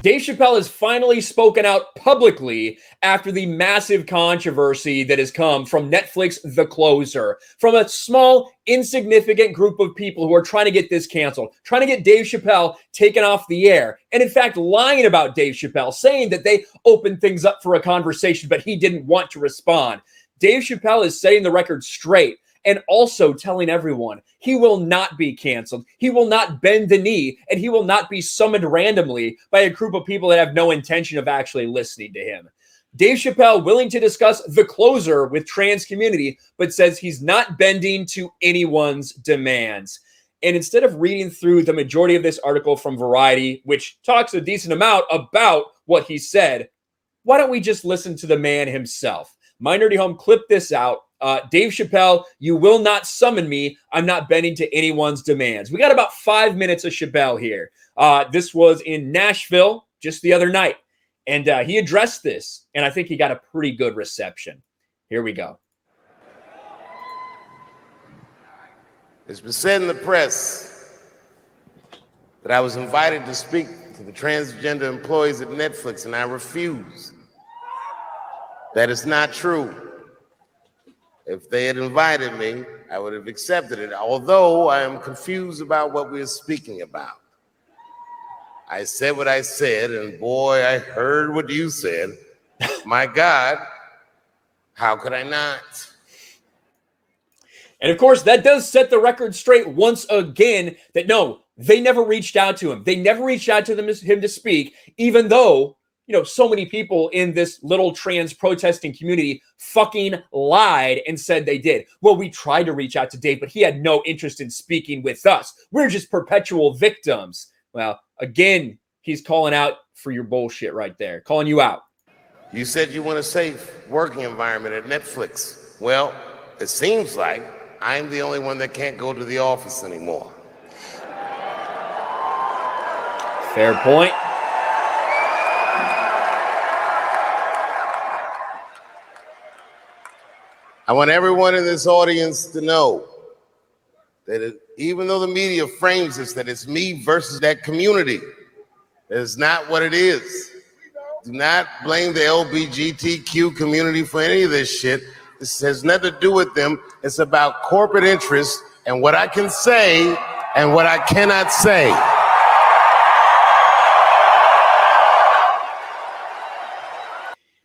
Dave Chappelle has finally spoken out publicly after the massive controversy that has come from Netflix The Closer, from a small, insignificant group of people who are trying to get this canceled, trying to get Dave Chappelle taken off the air, and in fact lying about Dave Chappelle, saying that they opened things up for a conversation, but he didn't want to respond. Dave Chappelle is setting the record straight and also telling everyone he will not be canceled. He will not bend the knee, and he will not be summoned randomly by a group of people that have no intention of actually listening to him. Dave Chappelle willing to discuss The Closer with trans community, but says he's not bending to anyone's demands. And instead of reading through the majority of this article from Variety, which talks a decent amount about what he said, why don't we just listen to the man himself? My Nerdy Home clipped this out. Dave Chappelle, you will not summon me. I'm not bending to anyone's demands. We got about 5 minutes of Chappelle here. This was in Nashville just the other night. And he addressed this, and I think he got a pretty good reception. Here we go. It's been said in the press that I was invited to speak to the transgender employees at Netflix, and I refused. That is not true. If they had invited me, I would have accepted it, although I am confused about what we're speaking about. I said what I said, and boy, I heard what you said. My God, how could I not? And of course, that does set the record straight once again that no, they never reached out to him. They never reached out to him to speak, even though, you know, so many people in this little trans protesting community fucking lied and said they did. Well, we tried to reach out to Dave, but he had no interest in speaking with us. We're just perpetual victims. Well, again, he's calling out for your bullshit right there, calling you out. You said you want a safe working environment at Netflix. Well, it seems like I'm the only one that can't go to the office anymore. Fair point. I want everyone in this audience to know that even though the media frames this, that it's me versus that community, that is not what it is. Do not blame the LGBTQ community for any of this shit. This has nothing to do with them. It's about corporate interests and what I can say and what I cannot say.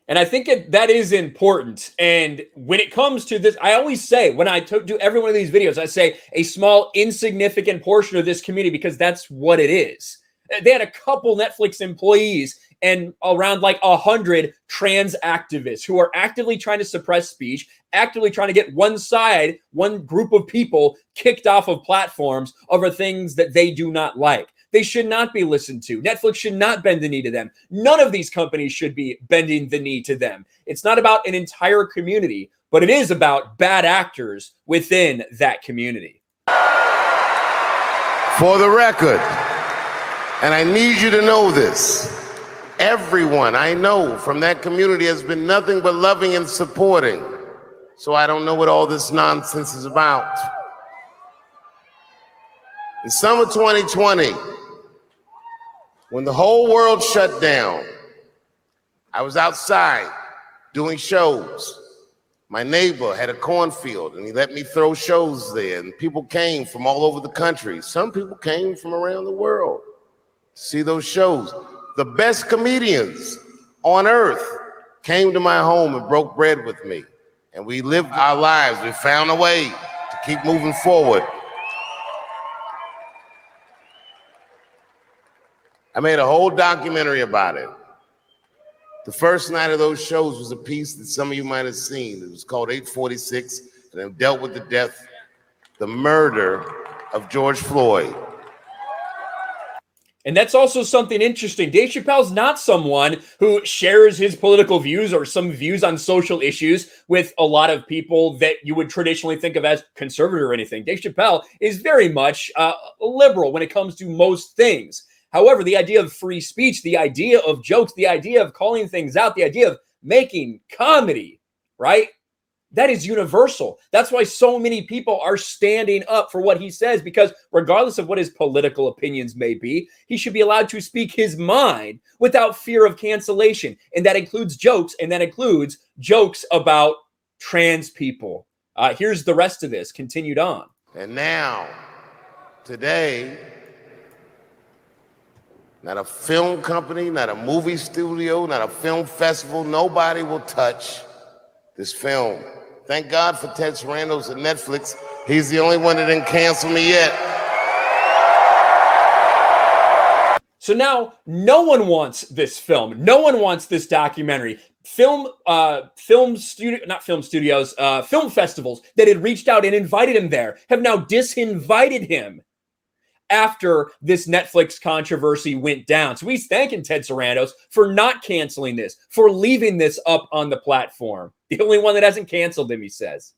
And I think that is important. And when it comes to this, I always say, when I do every one of these videos, I say a small, insignificant portion of this community, because that's what it is. They had a couple Netflix employees and around like 100 trans activists who are actively trying to suppress speech, actively trying to get one side, one group of people kicked off of platforms over things that they do not like. They should not be listened to. Netflix should not bend the knee to them. None of these companies should be bending the knee to them. It's not about an entire community, but it is about bad actors within that community. For the record, and I need you to know this, everyone I know from that community has been nothing but loving and supporting. So I don't know what all this nonsense is about. In summer 2020, when the whole world shut down, I was outside doing shows. My neighbor had a cornfield and he let me throw shows there, and people came from all over the country. Some people came from around the world to see those shows. The best comedians on earth came to my home and broke bread with me, and we lived our lives. We found a way to keep moving forward. I made a whole documentary about it. The first night of those shows was a piece that some of you might have seen. It was called 846, and it dealt with the murder of George Floyd. And that's also something interesting. Dave Chappelle's not someone who shares his political views or some views on social issues with a lot of people that you would traditionally think of as conservative or anything. Dave Chappelle is very much liberal when it comes to most things. However, the idea of free speech, the idea of jokes, the idea of calling things out, the idea of making comedy, right? That is universal. That's why so many people are standing up for what he says, because regardless of what his political opinions may be, he should be allowed to speak his mind without fear of cancellation. And that includes jokes, and that includes jokes about trans people. Here's the rest of this continued on. And now, today, not a film company, not a movie studio, not a film festival, nobody will touch this film. Thank God for Ted Sarandos and Netflix. He's the only one that didn't cancel me yet. So now no one wants this film. No one wants this documentary. Film festivals that had reached out and invited him there have now disinvited him after this Netflix controversy went down. So he's thanking Ted Sarandos for not canceling this, for leaving this up on the platform. The only one that hasn't canceled him, he says.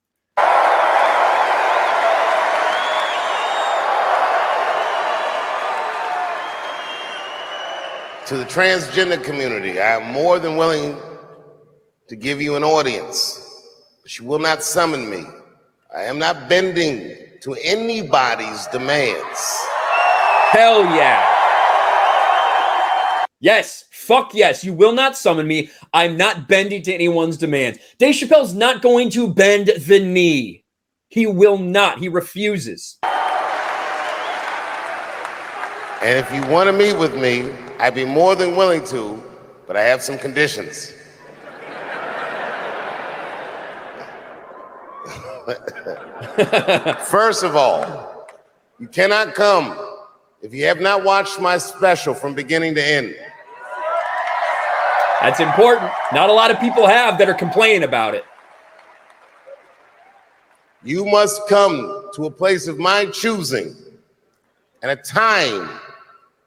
To the transgender community, I am more than willing to give you an audience, but you will not summon me. I am not bending to anybody's demands. Hell yeah. Yes, fuck yes, you will not summon me. I'm not bending to anyone's demands. Dave Chappelle's not going to bend the knee. He will not. He refuses. And if you want to meet with me, I'd be more than willing to, but I have some conditions. First of all, you cannot come if you have not watched my special from beginning to end. That's important. Not a lot of people have that are complaining about it. You must come to a place of my choosing and a time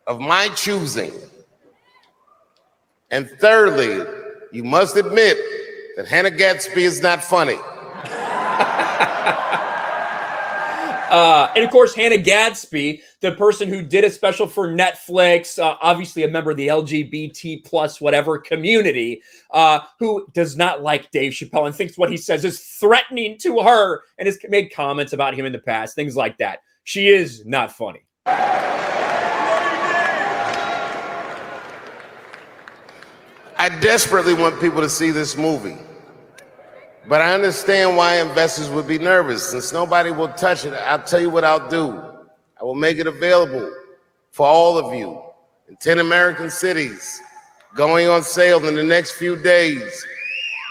of my choosing. And thirdly, you must admit that Hannah Gadsby is not funny. And of course, Hannah Gadsby, the person who did a special for Netflix, obviously a member of the LGBT plus whatever community, who does not like Dave Chappelle and thinks what he says is threatening to her and has made comments about him in the past, things like that. She is not funny. I desperately want people to see this movie. But I understand why investors would be nervous. Since nobody will touch it, I'll tell you what I'll do. I will make it available for all of you in 10 American cities, going on sale in the next few days.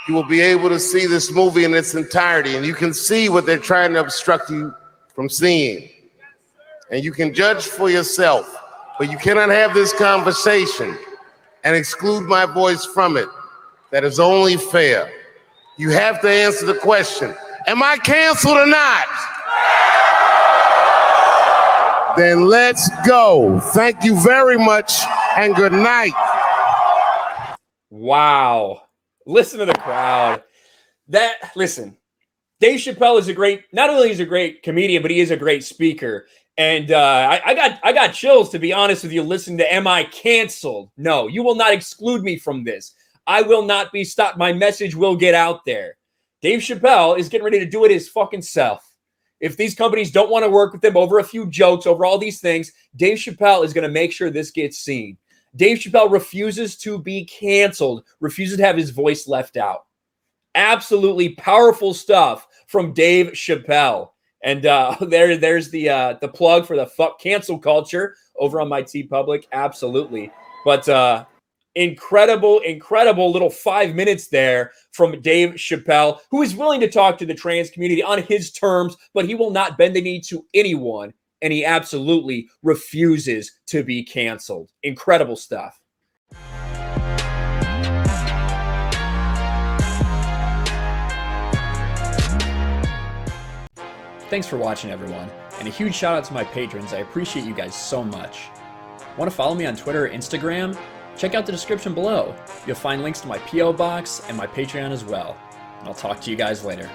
You will be able to see this movie in its entirety, and you can see what they're trying to obstruct you from seeing. And you can judge for yourself, but you cannot have this conversation and exclude my voice from it. That is only fair. You have to answer the question, am I canceled or not? Then let's go. Thank you very much and good night. Wow. Listen to the crowd. Listen, Dave Chappelle is not only is a great comedian, but he is a great speaker. And I got chills, to be honest with you, listening to Am I Canceled? No, you will not exclude me from this. I will not be stopped. My message will get out there. Dave Chappelle is getting ready to do it his fucking self. If these companies don't want to work with him over a few jokes, over all these things, Dave Chappelle is going to make sure this gets seen. Dave Chappelle refuses to be canceled, refuses to have his voice left out. Absolutely powerful stuff from Dave Chappelle. And there's the plug for the fuck cancel culture over on my TeePublic. Absolutely. But incredible little 5 minutes there from Dave Chappelle, who is willing to talk to the trans community on his terms, but he will not bend the knee to anyone, and he absolutely refuses to be canceled. Incredible stuff. Thanks for watching, everyone, and a huge shout out to my patrons. I appreciate you guys so much. Want to follow me on Twitter or Instagram? Check out the description below. You'll find links to my P.O. box and my Patreon as well. And I'll talk to you guys later.